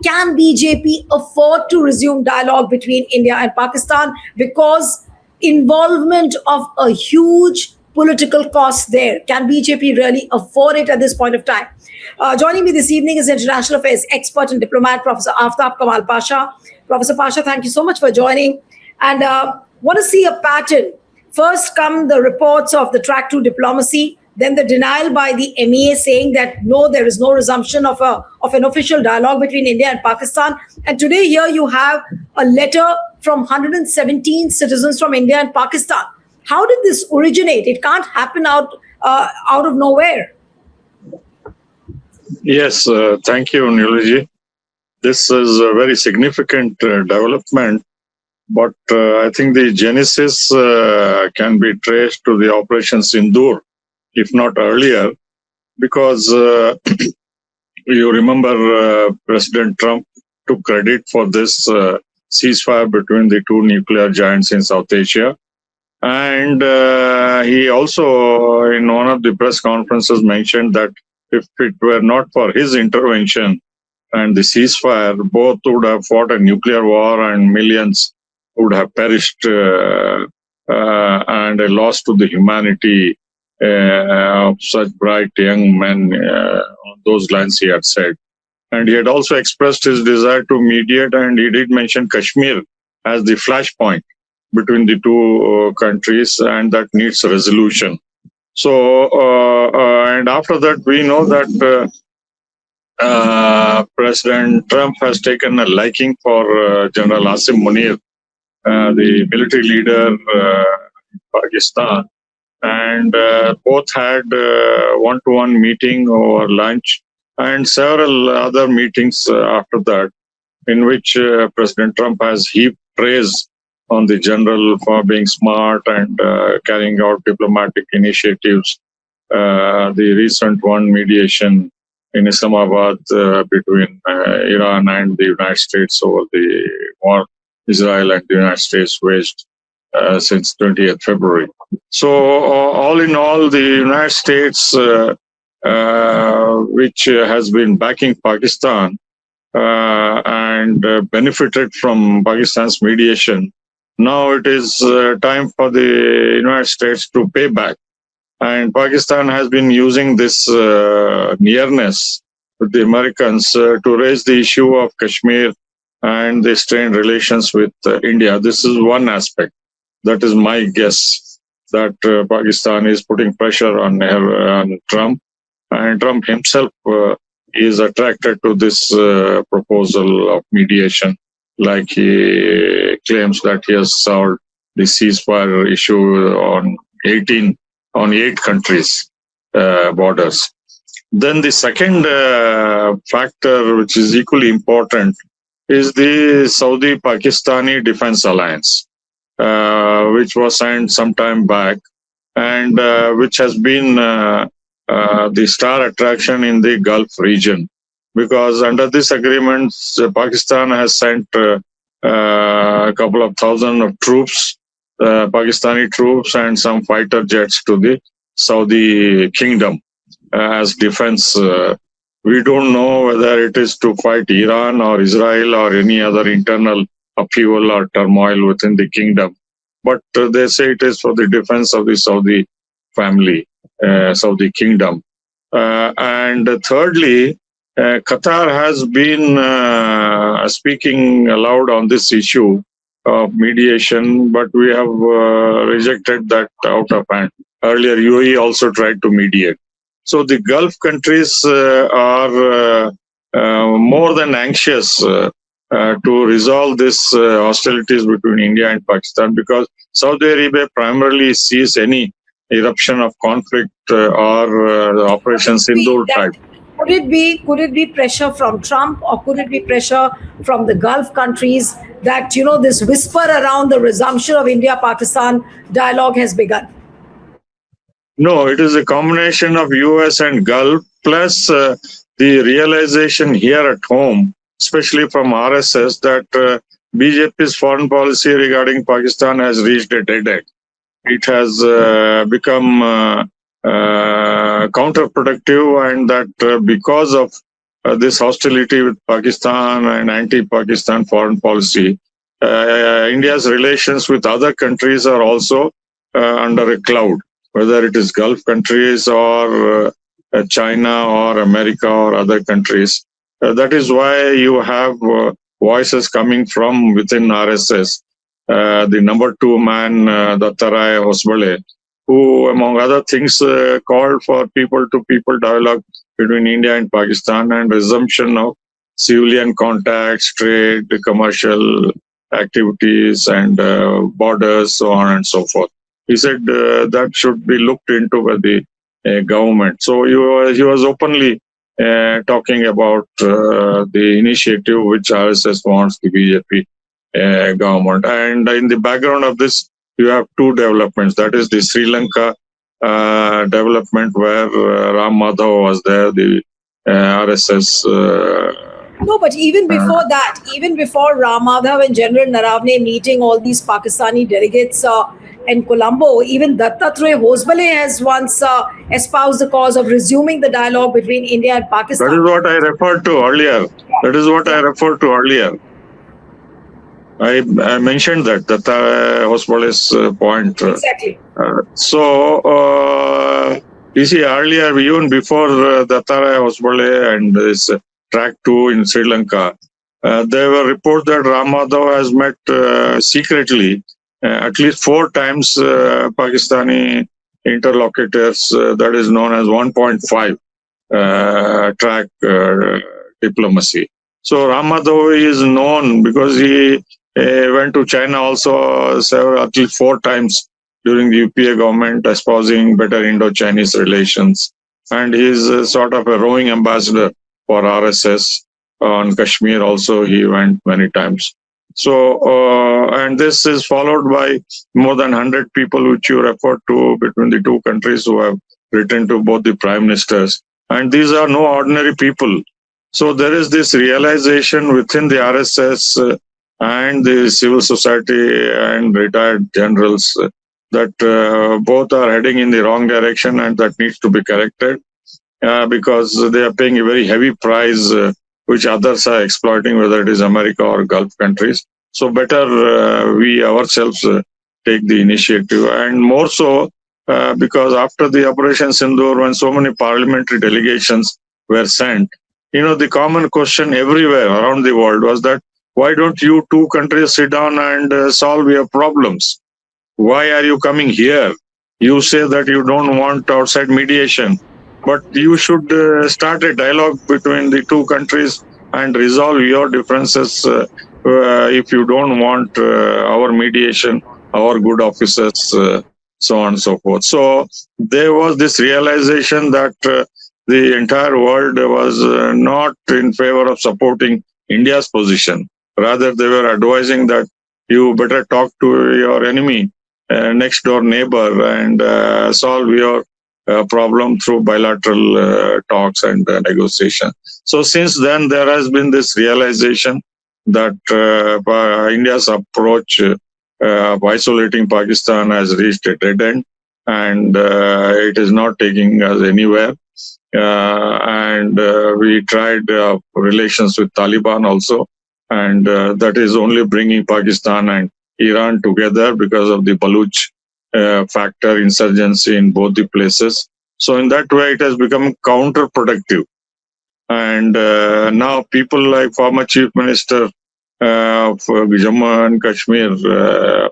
can BJP afford to resume dialogue between India and Pakistan? Because involvement of a huge political cost there. Can BJP really afford it at this point of time? Joining me this evening is international affairs expert and diplomat, Professor Aftab Pasha. Professor Pasha, thank you so much for joining. And want to see a pattern. First come the reports of the track to diplomacy, then the denial by the MEA saying that no, there is no resumption of an official dialogue between India and Pakistan. And today here you have a letter from 117 citizens from India and Pakistan. How did this originate? It can't happen out of nowhere. Yes, thank you, Neelu. This is a very significant development, but I think the genesis can be traced to the Operation Sindoor, if not earlier, because you remember President Trump took credit for this ceasefire between the two nuclear giants in South Asia. And he also, in one of the press conferences, mentioned that if it were not for his intervention and the ceasefire, both would have fought a nuclear war and millions would have perished and a loss to the humanity of such bright young men. On those lines, he had said. And he had also expressed his desire to mediate, and he did mention Kashmir as the flashpoint between the two countries, and that needs a resolution. So, and after that, we know that President Trump has taken a liking for General Asim Munir, the military leader in Pakistan, and both had one-to-one meeting over lunch and several other meetings after that, in which President Trump has heaped praise on the general for being smart and carrying out diplomatic initiatives. The recent one, mediation in Islamabad between Iran and the United States over the war Israel and the United States waged since 20th February. So all in all, the United States, which has been backing Pakistan and benefited from Pakistan's mediation, now it is time for the United States to pay back. And Pakistan has been using this nearness with the Americans to raise the issue of Kashmir and the strained relations with India. This is one aspect. That is my guess, that Pakistan is putting pressure on Trump. And Trump himself is attracted to this proposal of mediation, like he claims that he has solved the ceasefire issue on 8 countries' borders. Then the second factor, which is equally important, is the Saudi-Pakistani Defense Alliance, which was signed some time back, and which has been the star attraction in the Gulf region. Because under this agreement, Pakistan has sent a couple of thousand of troops, Pakistani troops, and some fighter jets to the Saudi kingdom as defense. We don't know whether it is to fight Iran or Israel or any other internal upheaval or turmoil within the kingdom. But they say it is for the defense of the Saudi family, Saudi kingdom. And thirdly, Qatar has been speaking aloud on this issue of mediation, but we have rejected that out of hand. Earlier, UAE also tried to mediate. So the Gulf countries are more than anxious to resolve this hostilities between India and Pakistan, because Saudi Arabia primarily sees any eruption of conflict or Operation Sindoor type. Could it be pressure from Trump, or could it be pressure from the Gulf countries that, this whisper around the resumption of India-Pakistan dialogue has begun? No, it is a combination of US and Gulf, plus the realization here at home, especially from RSS, that BJP's foreign policy regarding Pakistan has reached a dead end. It has become counterproductive, and that because of this hostility with Pakistan and anti-Pakistan foreign policy, India's relations with other countries are also under a cloud, whether it is Gulf countries or China or America or other countries. That is why you have voices coming from within RSS. The number two man, Dattarai Hosbale, who, among other things, called for people-to-people dialogue between India and Pakistan and resumption of civilian contacts, trade, commercial activities, and borders, so on and so forth. He said that should be looked into by the government. So he was openly talking about the initiative which RSS wants the BJP government. And in the background of this, you have two developments. That is the Sri Lanka development where Ram Madhav was there, the RSS. No, but even before that, even before Ram Madhav and General Naravne meeting all these Pakistani delegates in Colombo, even Dattatray Hosbale has once espoused the cause of resuming the dialogue between India and Pakistan. That is what I referred to earlier. That is what I referred to earlier. I mentioned that Hosbale's point. Exactly. You see, earlier, even before Dattara Hosbale and this track 2 in Sri Lanka, there were reports that Ram Madhav has met secretly at least 4 times Pakistani interlocutors, that is known as 1.5 track diplomacy. So Ram Madhav is known because he went to China also at least 4 times during the UPA government, espousing better Indo-Chinese relations. And he is sort of a roving ambassador for RSS. On Kashmir also he went many times. So, and this is followed by more than 100 people which you referred to between the two countries who have written to both the prime ministers. And these are no ordinary people. So there is this realization within the RSS and the civil society and retired generals that both are heading in the wrong direction and that needs to be corrected because they are paying a very heavy price which others are exploiting, whether it is America or Gulf countries. So better we ourselves take the initiative, and more so because after the Operation Sindoor, when so many parliamentary delegations were sent, the common question everywhere around the world was that why don't you two countries sit down and solve your problems? Why are you coming here? You say that you don't want outside mediation, but you should start a dialogue between the two countries and resolve your differences if you don't want our mediation, our good officers, so on and so forth. So there was this realization that the entire world was not in favor of supporting India's position. Rather, they were advising that you better talk to your enemy, next door neighbor, and solve your problem through bilateral talks and negotiation. So since then, there has been this realization that India's approach of isolating Pakistan has reached a dead end, and it is not taking us anywhere. And we tried relations with Taliban also, and that is only bringing Pakistan and Iran together because of the Baluch factor insurgency in both the places. So in that way, it has become counterproductive. And now people like former Chief Minister of Jammu and Kashmir,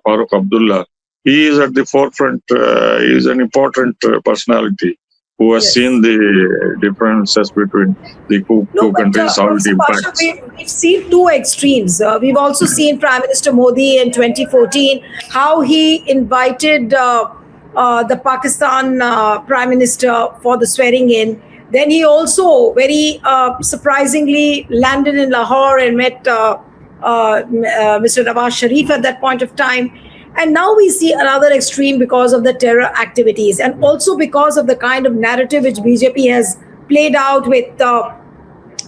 Farooq Abdullah, he is at the forefront. He is an important personality who has seen the differences between the two countries, how it impacts. We've seen two extremes. We've also seen Prime Minister Modi in 2014, how he invited the Pakistan Prime Minister for the swearing in. Then he also very surprisingly landed in Lahore and met Mr. Nawaz Sharif at that point of time. And now we see another extreme because of the terror activities and also because of the kind of narrative which BJP has played out with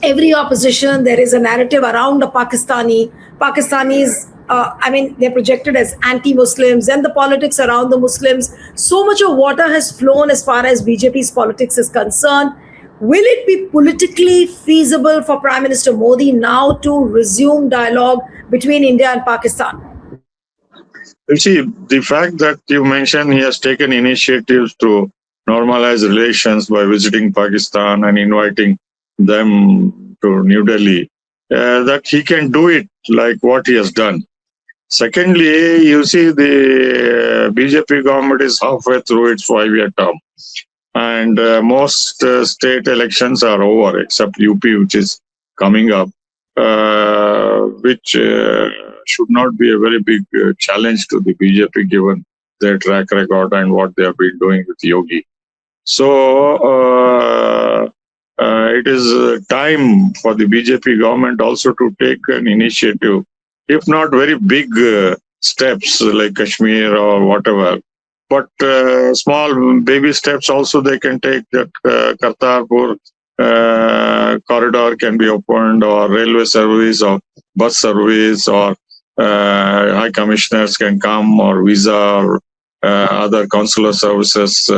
every opposition. There is a narrative around the Pakistanis. They're projected as anti-Muslims and the politics around the Muslims. So much of water has flown as far as BJP's politics is concerned. Will it be politically feasible for Prime Minister Modi now to resume dialogue between India and Pakistan? You see, the fact that you mentioned he has taken initiatives to normalize relations by visiting Pakistan and inviting them to New Delhi, that he can do it like what he has done. Secondly, you see, the BJP government is halfway through its 5-year term, and most state elections are over except UP, which is coming up, which should not be a very big challenge to the BJP given their track record and what they have been doing with Yogi. So it is time for the BJP government also to take an initiative, if not very big steps like Kashmir or whatever, but small baby steps also they can take, that Kartarpur corridor can be opened, or railway service, or bus service, or high commissioners can come, or visa, or other consular services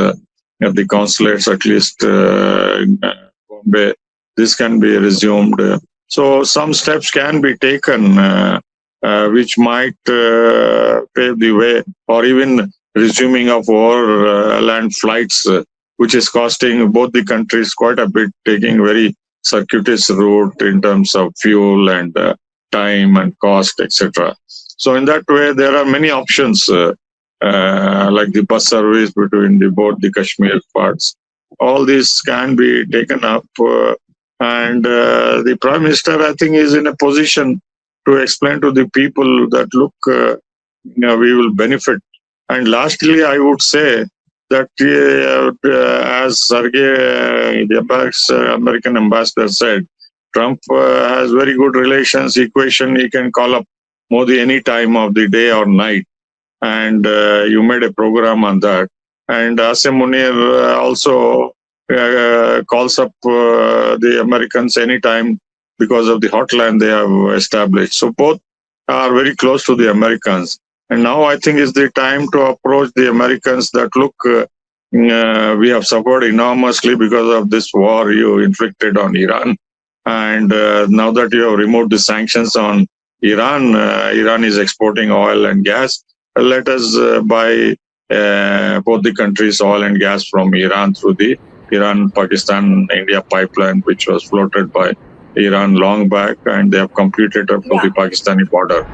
at the consulates, at least in Bombay. This can be resumed. So some steps can be taken which might pave the way, or even resuming of overland flights, which is costing both the countries quite a bit, taking very circuitous route in terms of fuel and time and cost, etc. So in that way, there are many options, like the bus service between both the Kashmir parts. All these can be taken up, and the Prime Minister, I think, is in a position to explain to the people that, look, we will benefit. And lastly, I would say that as Sergey Diabak's American ambassador said, Trump has very good relations equation. He can call up Modi any time of the day or night. And you made a program on that. And Asim Munir also calls up the Americans anytime because of the hotline they have established. So both are very close to the Americans. And now I think is the time to approach the Americans that, look, we have suffered enormously because of this war you inflicted on Iran. And now that you have removed the sanctions on Iran, Iran is exporting oil and gas. Let us buy both the countries' oil and gas from Iran through the Iran-Pakistan-India pipeline, which was floated by Iran long back, and they have completed it for the Pakistani border.